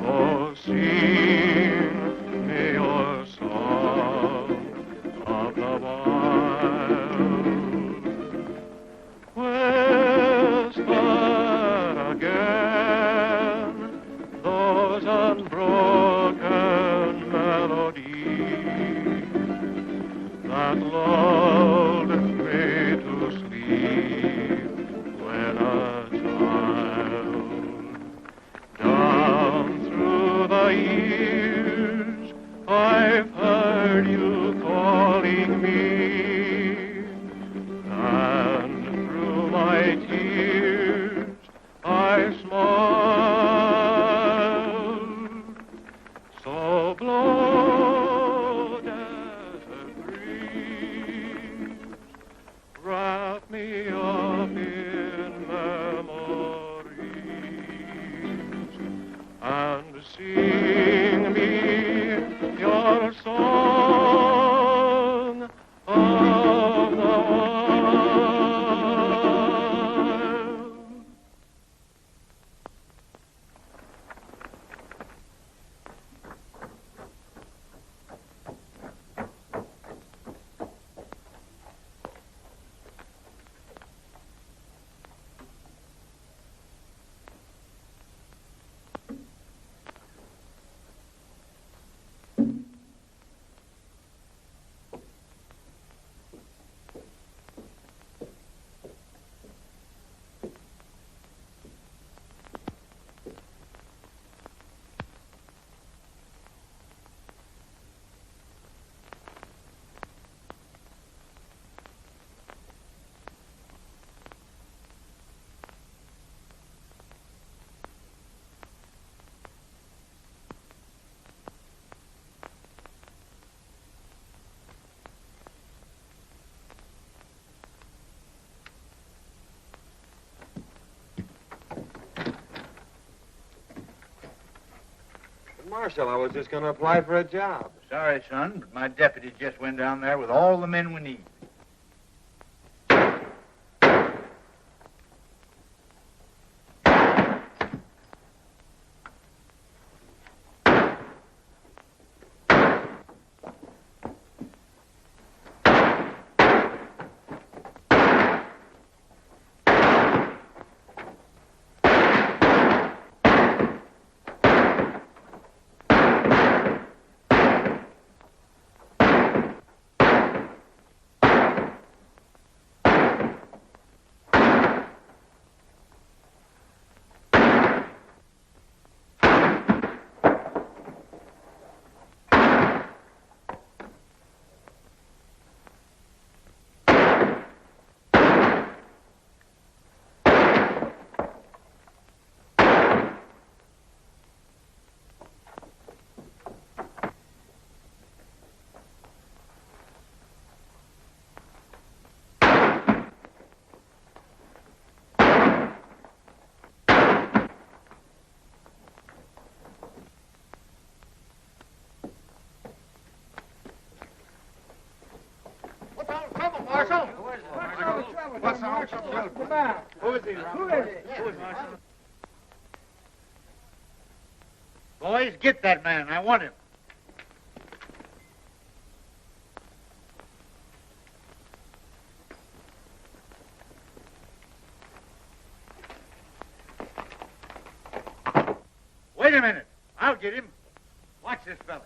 Oh, sing me your song of the wild. Whisper again those unbroken melodies that lulled me to sleep when a child. Down through the years I've heard you calling me, and through my tears I smiled. So blow, desert breeze, wrap me up in memories, and sing me your song of the wild. Marshal, I was just going to apply for a job. Sorry, son, but my deputy just went down there with all the men we need. Marshal? What's the Marshal? Who is he, Who is it? Boys, get that man. I want him. Wait a minute. I'll get him. Watch this fella.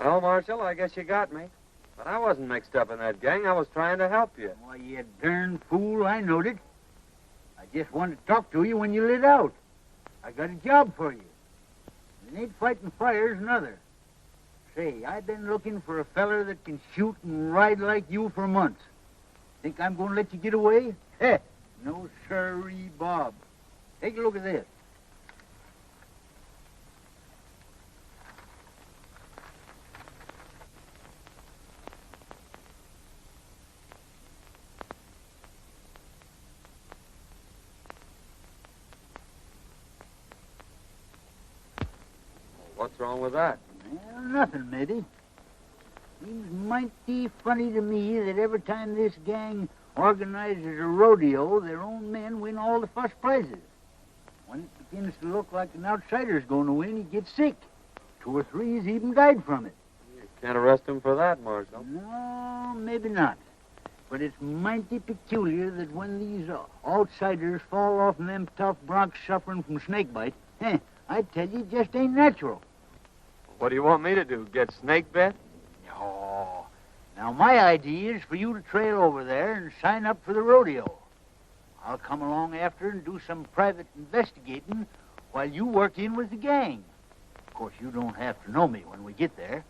Well, Marshal, I guess you got me. But I wasn't mixed up in that gang. I was trying to help you. Why, you darn fool, I knowed it. I just wanted to talk to you when you lit out. I got a job for you. It ain't fighting fires, nother. Say, I've been looking for a feller that can shoot and ride like you for months. Think I'm going to let you get away? Heh, no sirree, Bob. Take a look at this. What's wrong with that? Well, nothing, maybe. Seems mighty funny to me that every time this gang organizes a rodeo, their own men win all the first prizes. When it begins to look like an outsider's going to win, he gets sick. 2 or 3's even died from it. You can't arrest him for that, Marshal. No, maybe not. But it's mighty peculiar that when these outsiders fall off them tough broncs suffering from snakebite, I tell you, it just ain't natural. What do you want me to do, get snake bit? No. Now, my idea is for you to trail over there and sign up for the rodeo. I'll come along after and do some private investigating while you work in with the gang. Of course, you don't have to know me when we get there.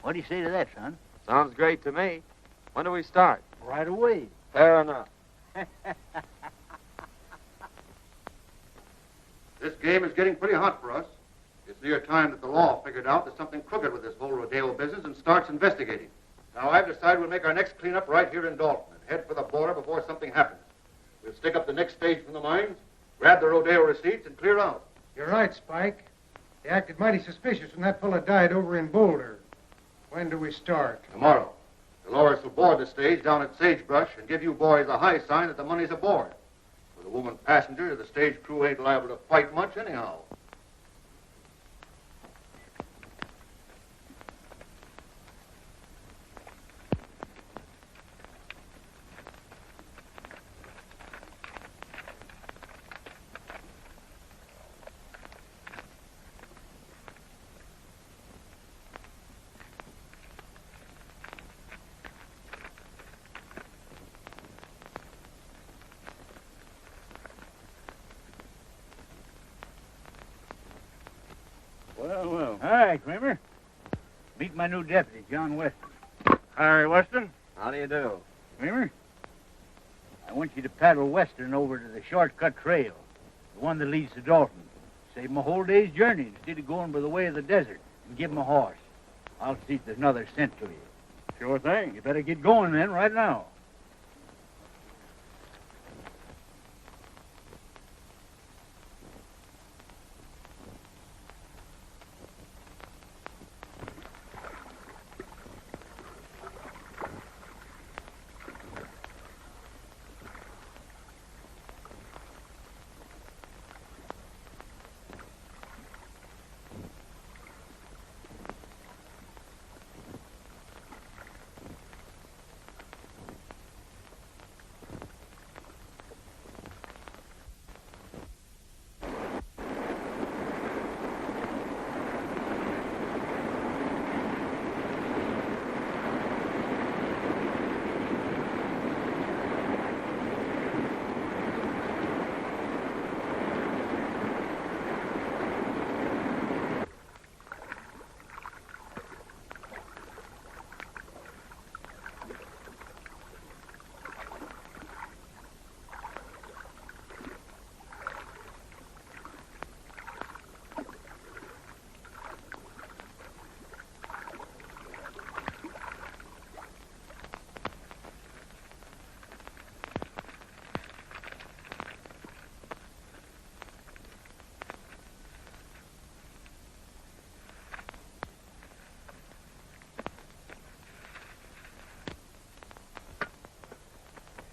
What do you say to that, son? Sounds great to me. When do we start? Right away. Fair enough. This game is getting pretty hot for us. It's near time that the law figured out there's something crooked with this whole rodeo business and starts investigating. Now, I've decided we'll make our next cleanup right here in Dalton and head for the border before something happens. We'll stick up the next stage from the mines, grab the rodeo receipts, and clear out. You're right, Spike. They acted mighty suspicious when that fella died over in Boulder. When do we start? Tomorrow, Dolores will board the stage down at Sagebrush and give you boys a high sign that the money's aboard. With a woman passenger, the stage crew ain't liable to fight much anyhow. Well. Hi, Kramer. Meet my new deputy, John Weston. Harry Weston? How do you do? Kramer, I want you to paddle western over to the shortcut trail, the one that leads to Dalton. Save him a whole day's journey instead of going by the way of the desert, and give him a horse. I'll see if there's another sent to you. Sure thing. You better get going then, right now.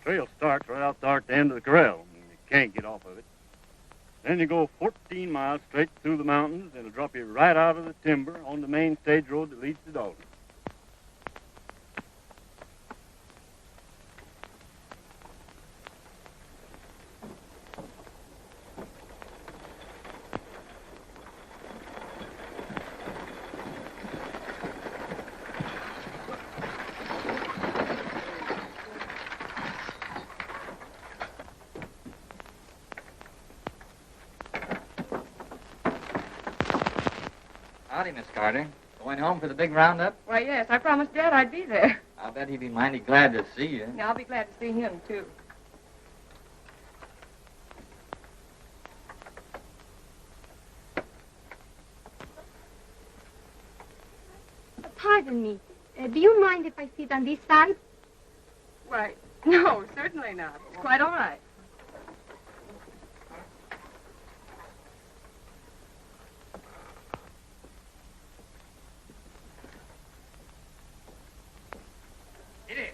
Trail starts right out there at the end of the corral. You can't get off of it. Then you go 14 miles straight through the mountains, and it'll drop you right out of the timber on the main stage road that leads to Dalton. Howdy, Miss Carter. Going home for the big roundup? Why, yes, I promised Dad I'd be there. I'll bet he'd be mighty glad to see you. Yeah, I'll be glad to see him, too. Pardon me. Do you mind if I sit on this side? Why, no, certainly not. It's quite all right. It is.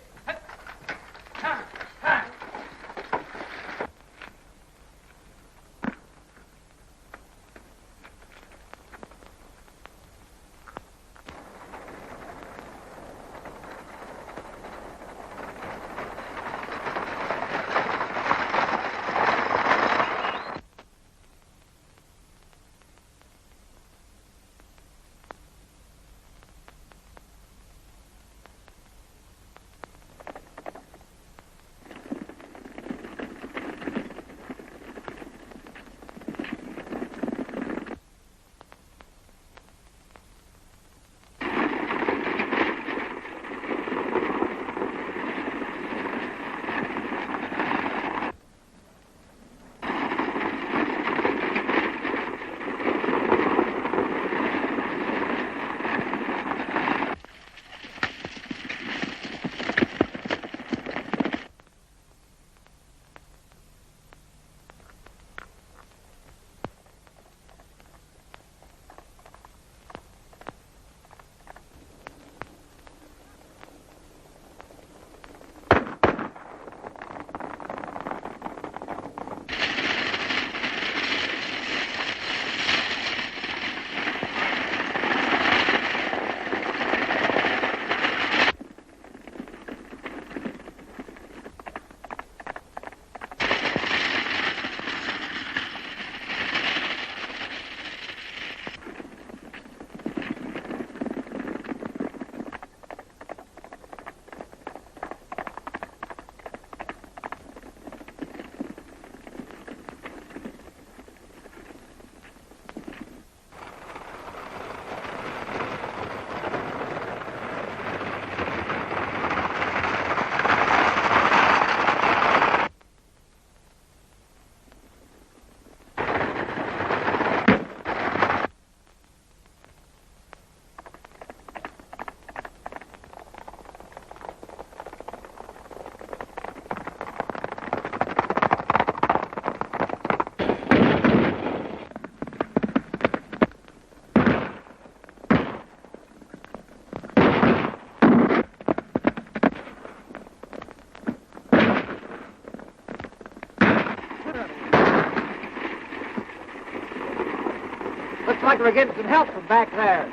Looks like we're getting some help from back there.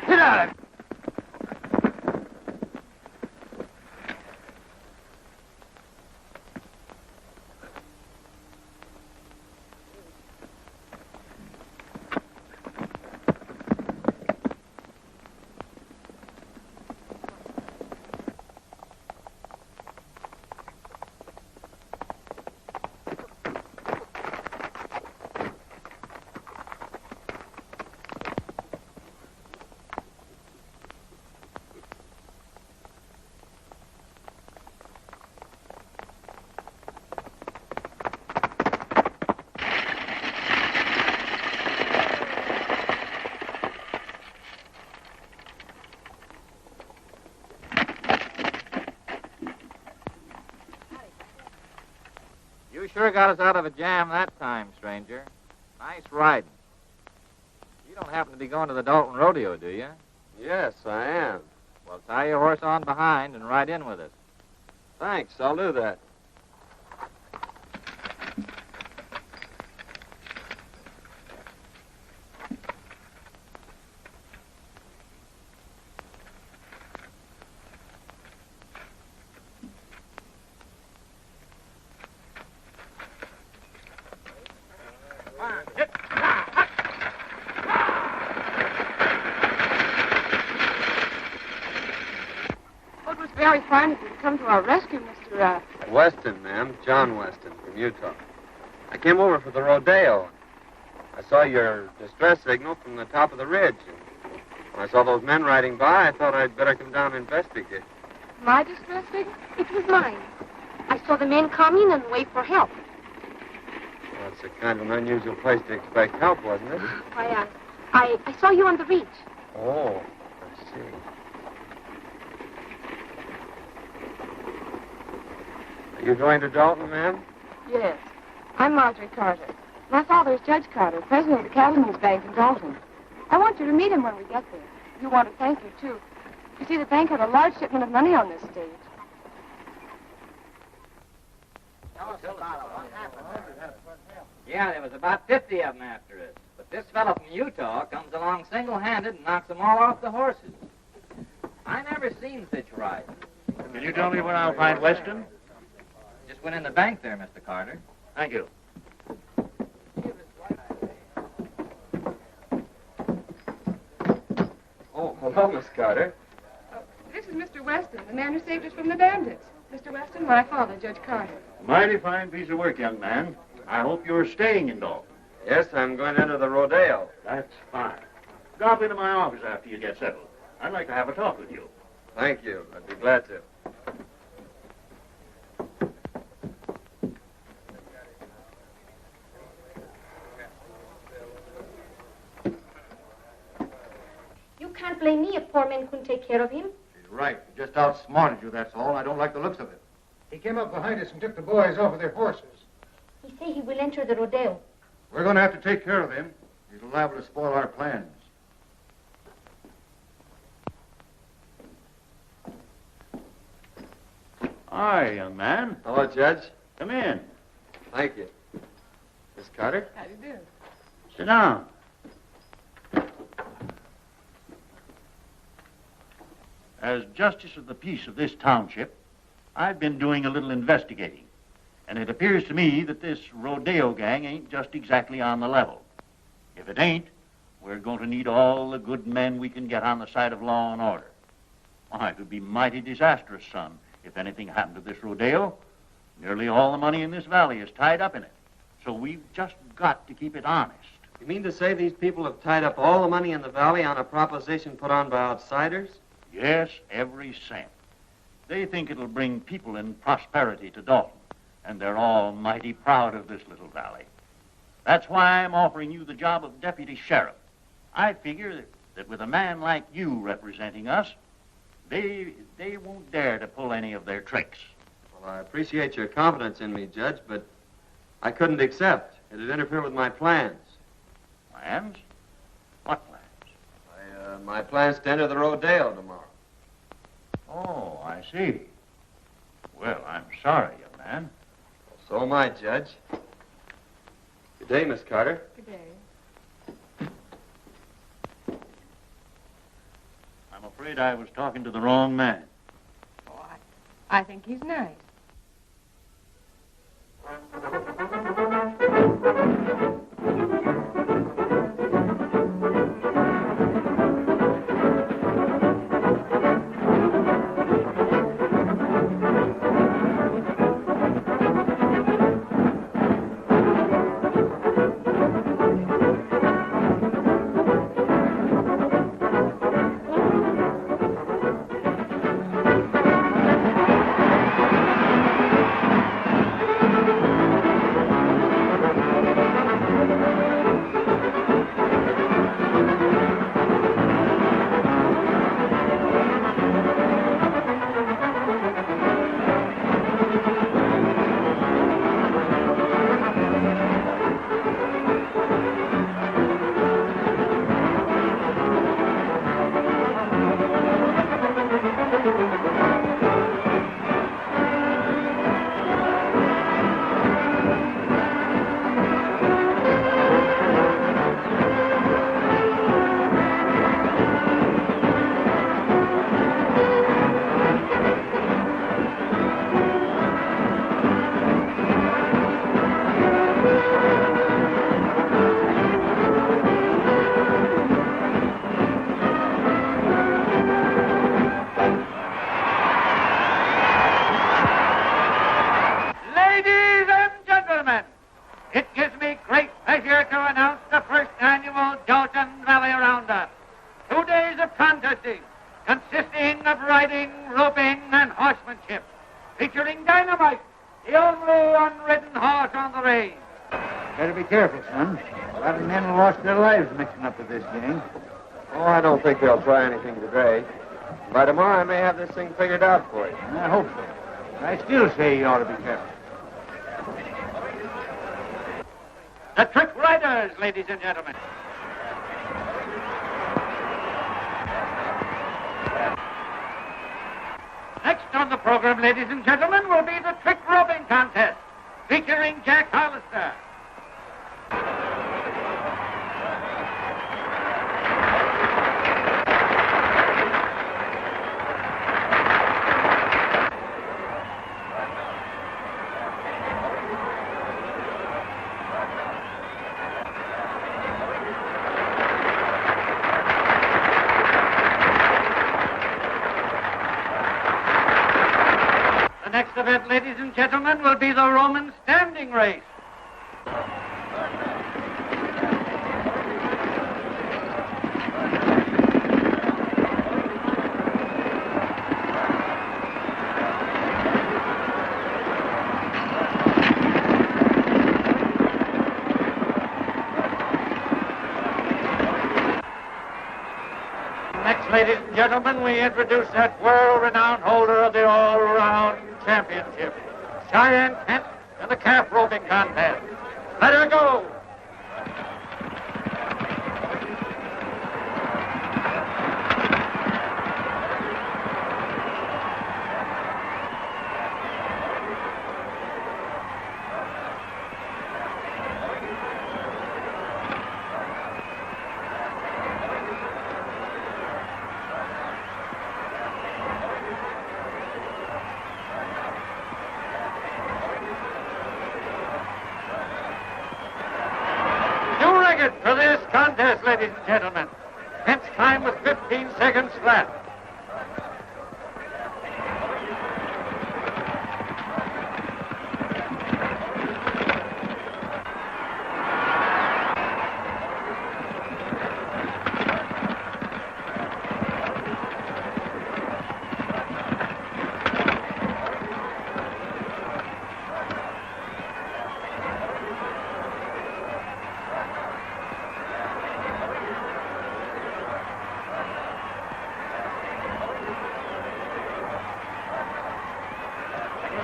Get out of it. You sure got us out of a jam that time, stranger. Nice riding. You don't happen to be going to the Dalton Rodeo, do you? Yes, I am. Well, tie your horse on behind and ride in with us. Thanks, I'll do that. Well, it was very fine of you to come to our rescue, Mr. Weston, ma'am. John Weston from Utah. I came over for the rodeo. I saw your distress signal from the top of the ridge. When I saw those men riding by, I thought I'd better come down and investigate. My distress signal? It was mine. I saw the men coming and wait for help. Well, it's a kind of an unusual place to expect help, wasn't it? I saw you on the ridge. Oh, I see. Are you going to Dalton, ma'am? Yes. I'm Marjorie Carter. My father is Judge Carter, president of the Cattlemen's Bank in Dalton. I want you to meet him when we get there. You want to thank you, too. You see, the bank had a large shipment of money on this stage. Tell us about it. What happened? Yeah, there was about 50 of them after us. But this fellow from Utah comes along single-handed and knocks them all off the horses. I never seen such riding. Can you tell me where I'll find Weston? Just went in the bank there, Mr. Carter. Thank you. Oh, hello, Miss Carter. This is Mr. Weston, the man who saved us from the bandits. Mr. Weston, my father, Judge Carter. Mighty fine piece of work, young man. I hope you're staying in Dalton. Yes, I'm going into the rodeo. That's fine. Drop into my office after you get settled. I'd like to have a talk with you. Thank you. I'd be glad to. You can't blame me if poor men couldn't take care of him. She's right. He just outsmarted you, that's all. I don't like the looks of it. He came up behind us and took the boys off of their horses. He say he will enter the rodeo. We're going to have to take care of him. He's liable to spoil our plans. Hi, young man. Hello, Judge. Come in. Thank you. Miss Carter? How do you do? Sit down. As justice of the peace of this township, I've been doing a little investigating. And it appears to me that this rodeo gang ain't just exactly on the level. If it ain't, we're going to need all the good men we can get on the side of law and order. Why, it would be mighty disastrous, son, if anything happened to this rodeo. Nearly all the money in this valley is tied up in it. So we've just got to keep it honest. You mean to say these people have tied up all the money in the valley on a proposition put on by outsiders? Yes, every cent. They think it'll bring people and prosperity to Dalton, and they're all mighty proud of this little valley. That's why I'm offering you the job of deputy sheriff. I figure that with a man like you representing us, they won't dare to pull any of their tricks. Well, I appreciate your confidence in me, Judge, but I couldn't accept. It'd interfere with my plans. Plans? What plans? My plans to enter the rodeo tomorrow. Oh, I see. Well, I'm sorry, young man. So am I, Judge. Good day, Miss Carter. Good day. I'm afraid I was talking to the wrong man. Oh, I think he's nice. riding, roping, and horsemanship, featuring Dynamite, the only unridden horse on the range. Better be careful, son. A lot of men have lost their lives mixing up with this gang. Oh, I don't think they'll try anything today. By tomorrow, I may have this thing figured out for you. I hope so. I still say you ought to be careful. The Trick Riders, ladies and gentlemen. Next on the program, ladies and gentlemen, will be the Trick Roping Contest, featuring Jack Hollister. The next event, ladies and gentlemen, will be the Roman standing race. Next, ladies and gentlemen, we introduce that world-renowned holder of the all-round championship, Cheyenne Kent, in the calf roping contest. Let her go! For this contest, ladies and gentlemen. Kent's time was 15 seconds flat.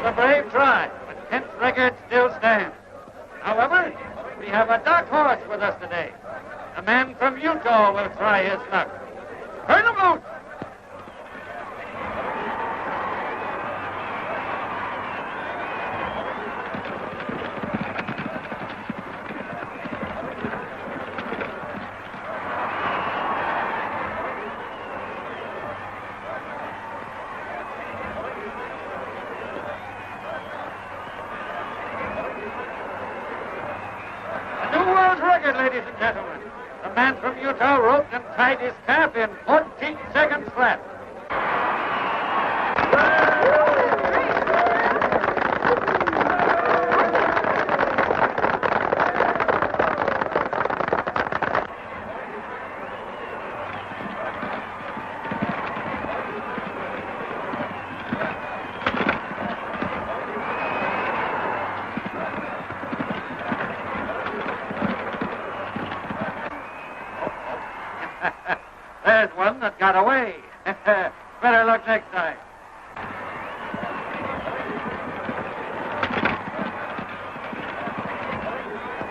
A brave try, but Kent's record still stands. However, we have a dark horse with us today. A man from Utah will try his luck. Turn him out! Record, ladies and gentlemen. The man from Utah roped and tied his calf in 14 seconds flat. There's one that got away. Better luck next time.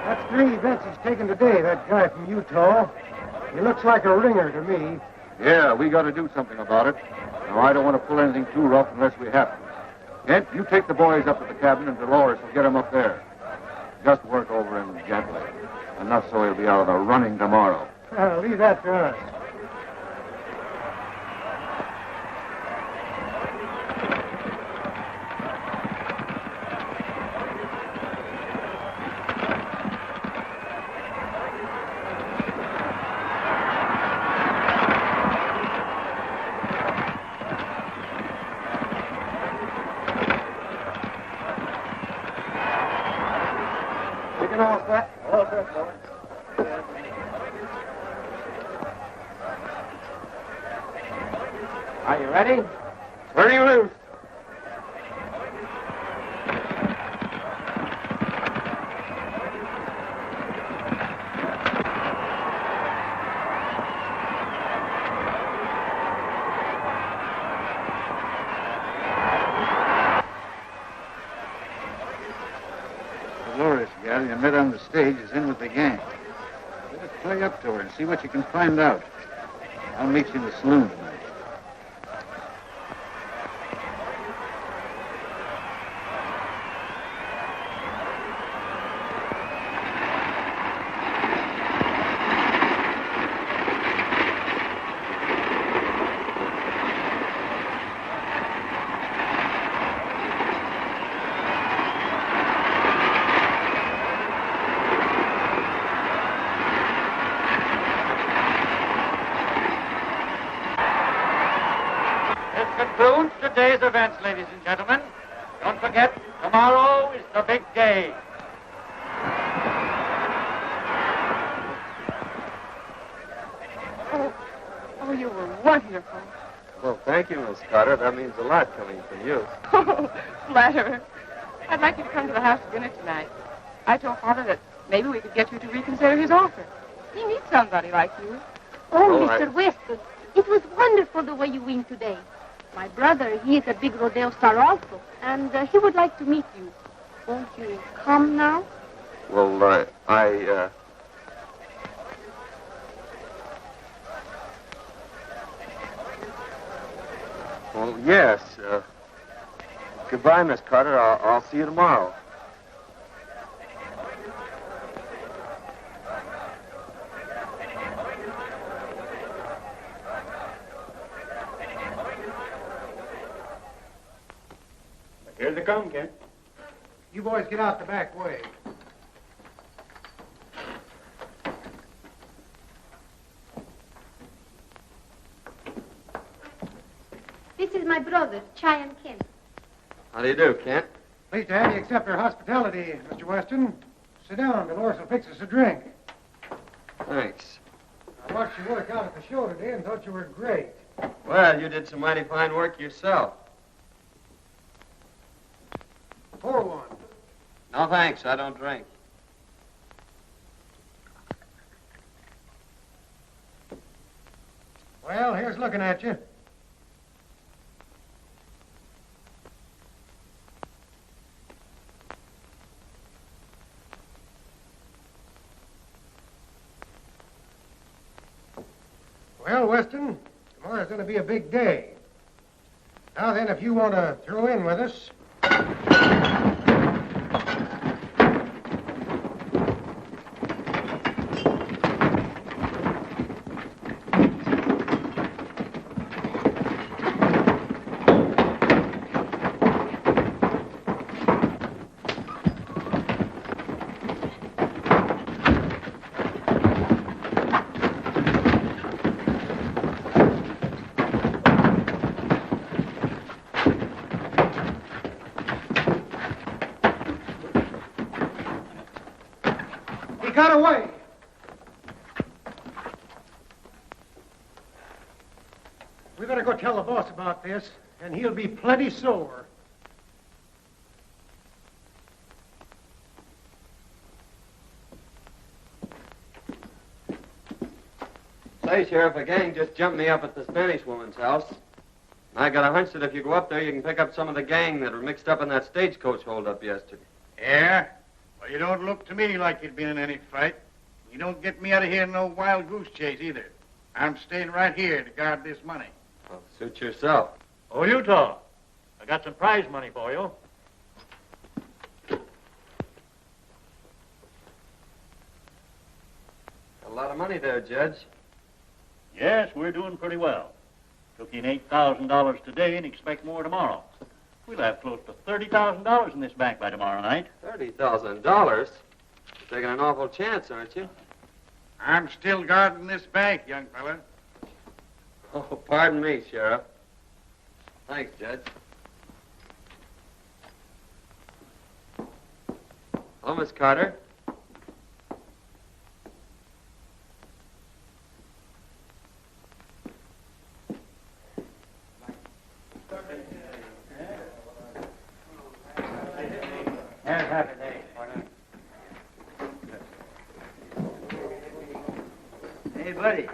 That's three bets he's taken today, that guy from Utah. He looks like a ringer to me. Yeah, we got to do something about it. Now, I don't want to pull anything too rough unless we have to. Kent, you take the boys up to the cabin, and Dolores will get him up there. Just work over him gently. Enough so he'll be out of the running tomorrow. Leave that to us. All set? All set, fellas. Are you ready? Turning loose. Dolores gal you met on the stage is in with the gang. Better play up to her and see what you can find out. I'll meet you in the saloon tonight. Concludes today's events, ladies and gentlemen. Don't forget, tomorrow is the big day. Oh, you were wonderful. Well, thank you, Miss Carter. That means a lot coming from you. Oh, flatterer. I'd like you to come to the house for dinner tonight. I told Father that maybe we could get you to reconsider his offer. He needs somebody like you. Oh, Oh, Mr. Weston, it was wonderful the way you win today. My brother, he is a big rodeo star also, and he would like to meet you. Won't you come now? Well, Well, yes. Goodbye, Miss Carter. I'll see you tomorrow. Here they come, Kent. You boys get out the back way. This is my brother, Cheyenne Kent. How do you do, Kent? Pleased to have you accept our hospitality, Mr. Weston. Sit down. Dolores will fix us a drink. Thanks. I watched you work out at the show today and thought you were great. Well, you did some mighty fine work yourself. Pour one. No, thanks. I don't drink. Well, here's looking at you. Well, Weston, tomorrow's going to be a big day. Now then, if you want to throw in with us... He got away. We better go tell the boss about this, and he'll be plenty sore. Say, Sheriff, a gang just jumped me up at the Spanish woman's house. I got a hunch that if you go up there, you can pick up some of the gang that were mixed up in that stagecoach holdup yesterday. Yeah? Well, you don't look to me like you'd been in any fight. You don't get me out of here in no wild goose chase either. I'm staying right here to guard this money. Well, suit yourself. Oh, Utah, I got some prize money for you. A lot of money there, Judge. Yes, we're doing pretty well. Took in $8,000 today and expect more tomorrow. We'll have close to $30,000 in this bank by tomorrow night. $30,000? You're taking an awful chance, aren't you? I'm still guarding this bank, young fella. Oh, pardon me, Sheriff. Thanks, Judge. Hello, Miss Carter. Have a happy day. Hey, buddy.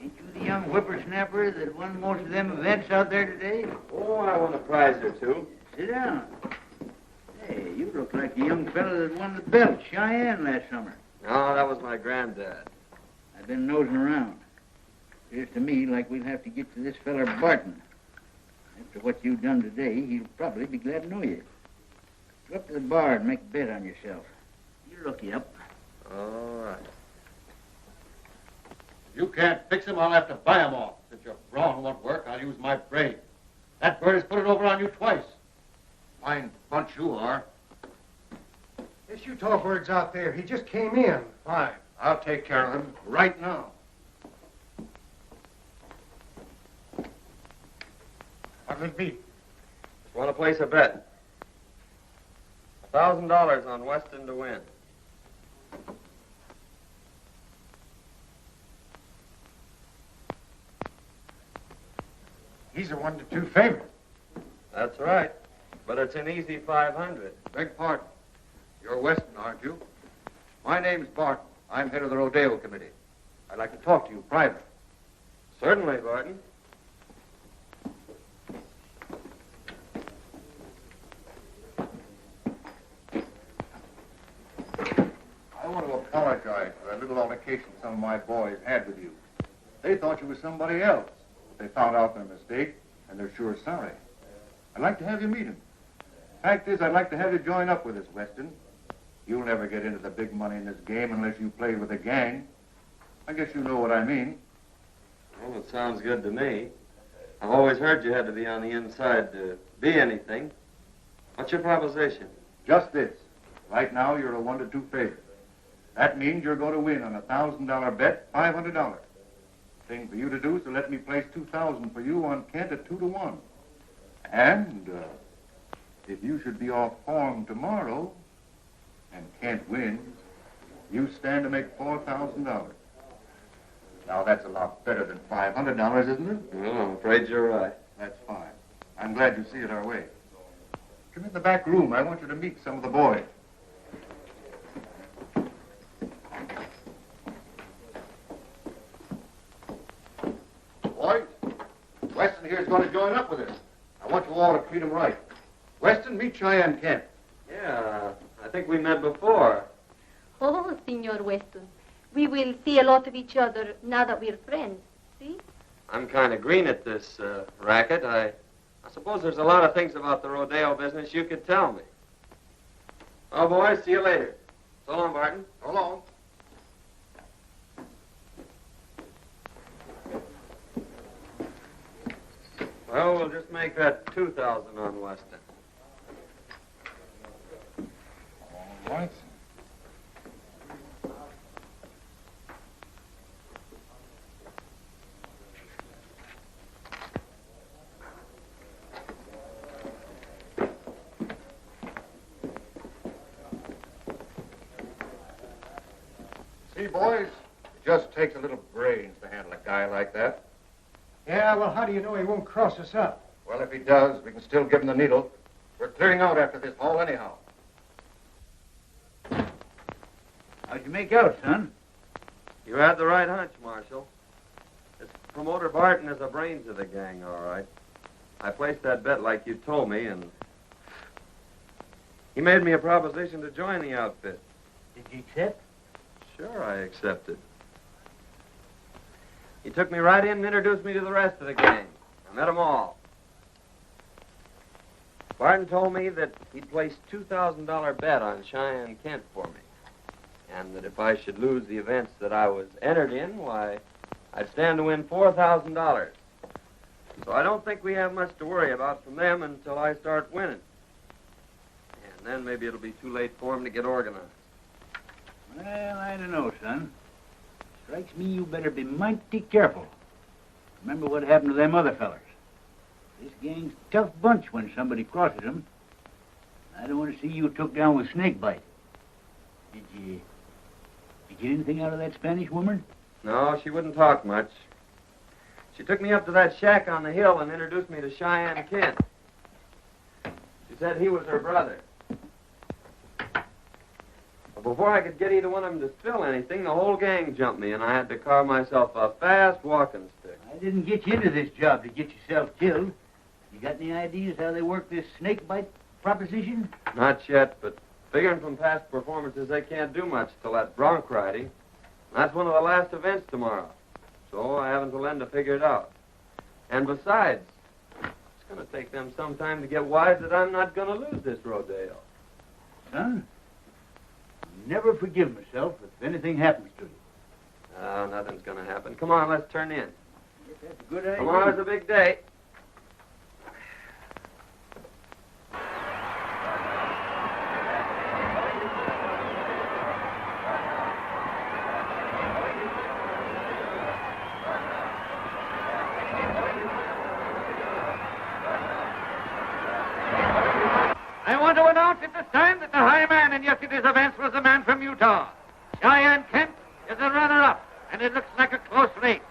Ain't you the young whippersnapper that won most of them events out there today? Oh, I won a prize or two. Sit down. Hey, you look like the young fellow that won the belt, Cheyenne, last summer. No, that was my granddad. I've been nosing around. Appears to me like we'll have to get to this feller Barton. After what you've done today, he'll probably be glad to know you. Go up to the bar and make a bet on yourself. You'll look you up. All right. You can't fix him, I'll have to buy him off. Since your brawn won't work, I'll use my brain. That bird has put it over on you twice. Fine bunch you are. This Utah bird's out there. He just came in. Fine. I'll take care of him right now. What'll it be? Just want to place a bet. $1,000 on Weston to win. He's a 1-2 favorite. That's right. But it's an easy 500. Beg pardon. You're Weston, aren't you? My name's Barton. I'm head of the Rodeo Committee. I'd like to talk to you privately. Certainly, Barton. I want to apologize for that little altercation some of my boys had with you. They thought you were somebody else. They found out their mistake, and they're sure sorry. I'd like to have you meet them. Fact is, I'd like to have you join up with us, Weston. You'll never get into the big money in this game unless you play with a gang. I guess you know what I mean. Well, it sounds good to me. I've always heard you had to be on the inside to be anything. What's your proposition? Just this. Right now, you're a 1-2 favorite. That means you're going to win on a $1,000 bet, $500. Thing for you to do is to let me place $2,000 for you on Kent at 2-1. And if you should be off form tomorrow and Kent wins, you stand to make $4,000. Now that's a lot better than $500, isn't it? Well, I'm afraid you're right. That's fine. I'm glad you see it our way. Come in the back room. I want you to meet some of the boys. Boys, Weston here's going to join up with us. I want you all to treat him right. Weston, meet Cheyenne Kent. Yeah, I think we met before. Oh, Senor Weston. We will see a lot of each other now that we're friends. See? I'm kind of green at this racket. I suppose there's a lot of things about the rodeo business you could tell me. Well, boys, see you later. So long, Barton. So long. Well, we'll just make that 2,000 on Weston. All right. See, boys, it just takes a little brains to handle a guy like that. Yeah, well, how do you know he won't cross us up? Well, if he does, we can still give him the needle. We're clearing out after this haul anyhow. How'd you make out, son? You had the right hunch, Marshal. This promoter Barton is the brains of the gang, all right. I placed that bet like you told me, and he made me a proposition to join the outfit. Did you accept? Sure, I accepted. He took me right in and introduced me to the rest of the gang. I met them all. Barton told me that he'd placed $2,000 bet on Cheyenne Kent for me, and that if I should lose the events that I was entered in, why, I'd stand to win $4,000. So I don't think we have much to worry about from them until I start winning. And then maybe it'll be too late for them to get organized. Well, I don't know, son. Strikes me you better be mighty careful. Remember what happened to them other fellers. This gang's a tough bunch when somebody crosses them. I don't want to see you took down with snakebite. Did you get anything out of that Spanish woman? No, she wouldn't talk much. She took me up to that shack on the hill and introduced me to Cheyenne Kent. She said he was her brother. But before I could get either one of them to spill anything, the whole gang jumped me, and I had to carve myself a fast walking stick. I didn't get you into this job to get yourself killed. You got any ideas how they work this snake bite proposition? Not yet, but figuring from past performances, they can't do much till that bronc riding. That's one of the last events tomorrow. So I have until then to figure it out. And besides, it's going to take them some time to get wise that I'm not going to lose this rodeo. Son, I'll never forgive myself if anything happens to you. Oh, nothing's going to happen. Come on, let's turn in. That's a good idea. Tomorrow's a big day. I want to announce at this time that the high man in yesterday's events was the man from Utah. Cheyenne Kent is the runner-up, and it looks like a close race.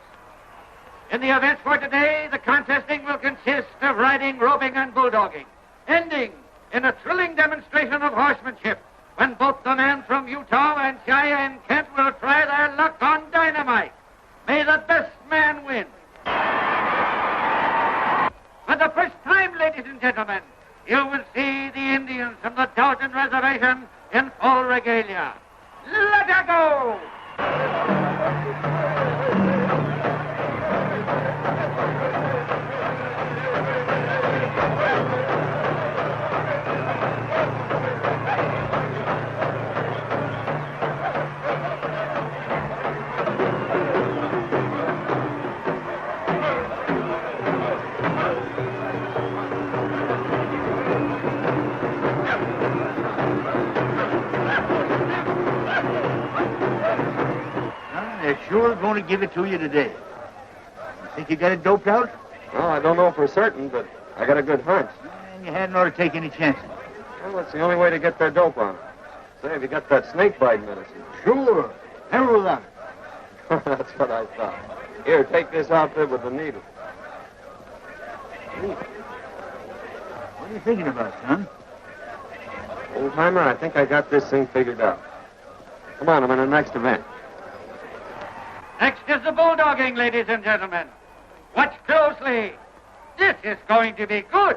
In the events for today, the contesting will consist of riding, roping, and bulldogging, ending in a thrilling demonstration of horsemanship when both the man from Utah and Cheyenne Kent will try their luck on dynamite. May the best man win. For the first time, ladies and gentlemen, you will see the Indians from the Dalton Reservation in full regalia. Let her go! They're sure going to give it to you today. You think you got it doped out? Well, I don't know for certain, but I got a good hunch. And you hadn't ought to take any chances. Well, that's the only way to get their dope on it. Say, have you got that snake bite medicine? Sure. Never without it. That's what I thought. Here, take this outfit with the needle. What are you thinking about, son? Old-timer, I think I got this thing figured out. Come on, I'm in the next event. Next is the bulldogging, ladies and gentlemen. Watch closely. This is going to be good.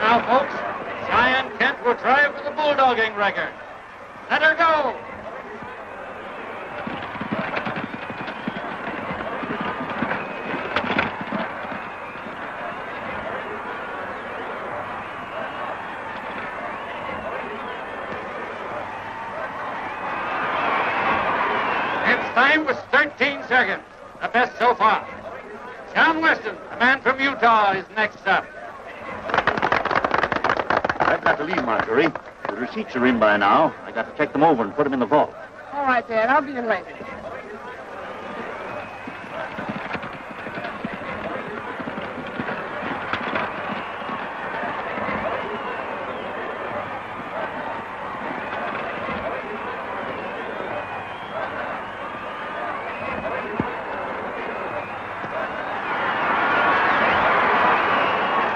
Now, folks, Cheyenne Kent will try for the bulldogging record. Let her go! Its time was 13 seconds, the best so far. John Weston, the man from Utah, is next up. I've got the lead, Marjorie. With The receipts are in by now. I got to take them over and put them in the vault. All right, Dad. I'll be in later.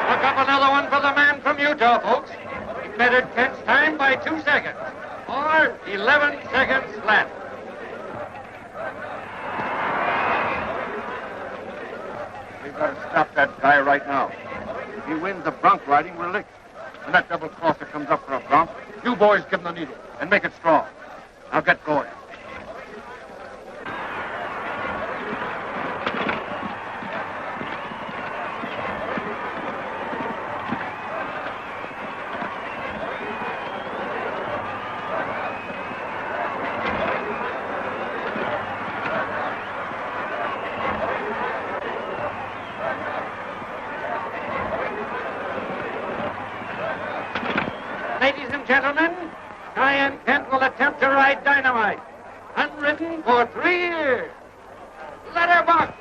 Look up another one for the man from Utah, folks. He bettered Kent's time by 2 seconds. Or 11 seconds flat. We've got to stop that guy right now. If he wins the bronc riding, we're licked. When that double crosser comes up for a bronc, you boys give him the needle and make it strong. Now get going. Ladies and gentlemen, Cheyenne Kent will attempt to ride Dynamite. Unridden for 3 years. Letterbox.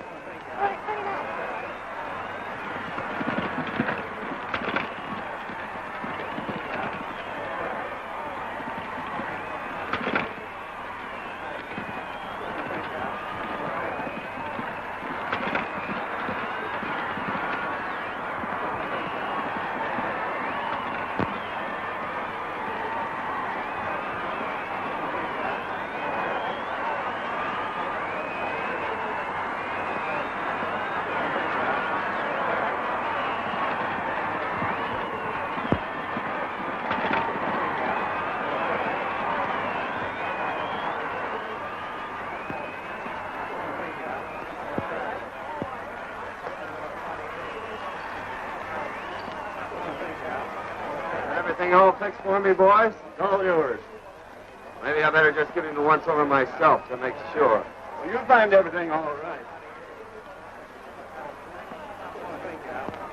Everything all fixed for me, boys? It's all yours. Maybe I better just give him the once-over myself to make sure. Well, you'll find everything all right.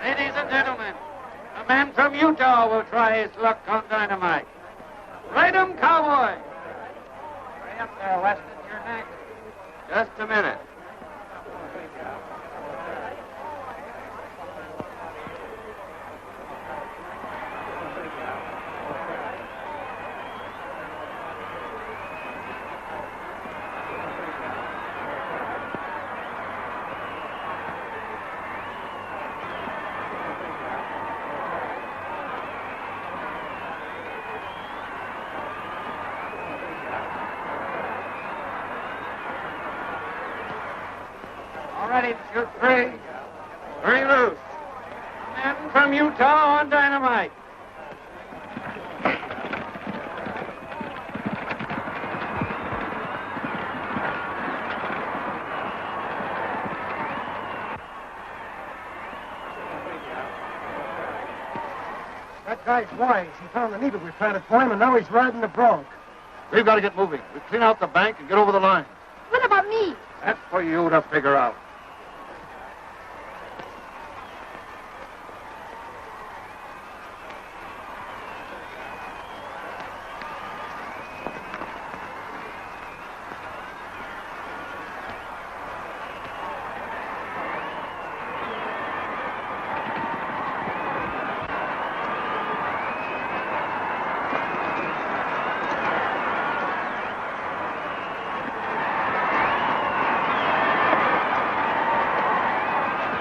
Ladies and gentlemen, a man from Utah will try his luck on Dynamite. Ride 'em, cowboy. Hurry up there, Weston. You're next. Just a minute. All ready to shoot free. Very loose. Man from Utah on Dynamite. That guy's wise. He found the needle we planted for him, and now he's riding the bronc. We've got to get moving. We clean out the bank and get over the line. What about me? That's for you to figure out.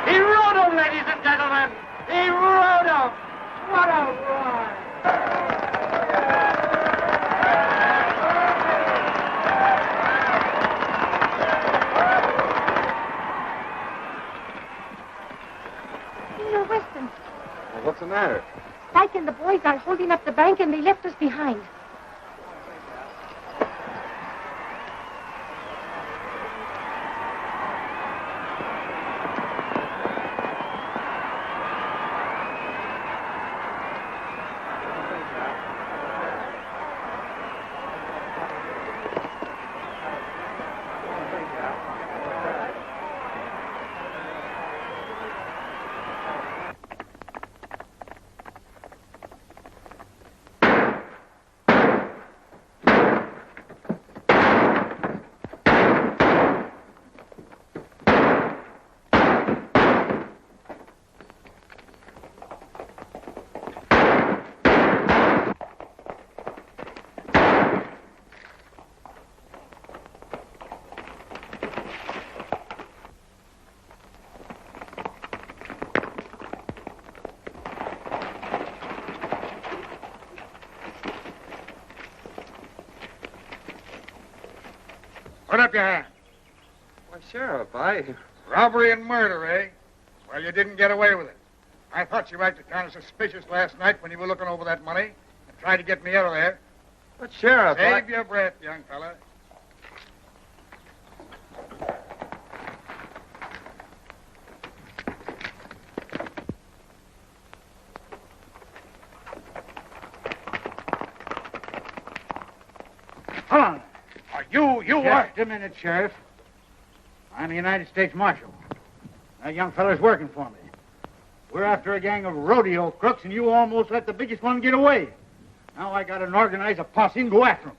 He rode him, ladies and gentlemen. He rode him. What a ride. Senor Weston, Well, what's the matter? Spike and the boys are holding up the bank, and they left us behind. Put up your hand. Why, Sheriff, Robbery and murder, eh? Well, you didn't get away with it. I thought you acted kind of suspicious last night when you were looking over that money and tried to get me out of there. But, Sheriff, Save your breath, young fella. Hold on. You are... Just a minute, Sheriff. I'm the United States Marshal. That young fella's working for me. We're after a gang of rodeo crooks, and you almost let the biggest one get away. Now I gotta organize a posse and go after him.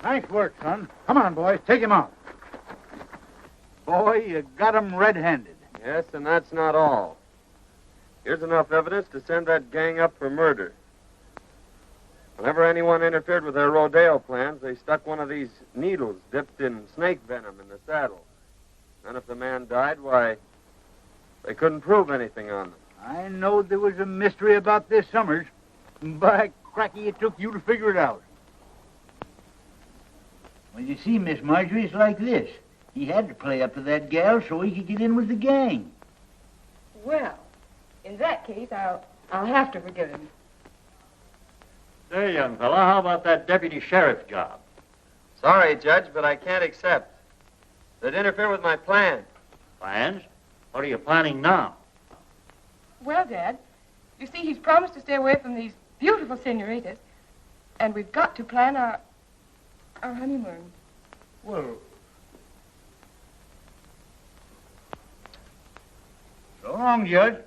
Nice work, son. Come on, boys. Take him out. Boy, you got him red-handed. Yes, and that's not all. Here's enough evidence to send that gang up for murder. Whenever anyone interfered with their rodeo plans, they stuck one of these needles dipped in snake venom in the saddle. And if the man died, why, they couldn't prove anything on them. I knowed there was a mystery about this, Summers. By cracky, it took you to figure it out. Well, you see, Miss Marjorie, it's like this. He had to play up to that gal so he could get in with the gang. Well, in that case, I'll have to forgive him. Say, young fella, how about that deputy sheriff job? Sorry, Judge, but I can't accept. They'd interfere with my plan. Plans? What are you planning now? Well, Dad, you see, he's promised to stay away from these beautiful senoritas, and we've got to plan our honeymoon. Well, so long, Judge.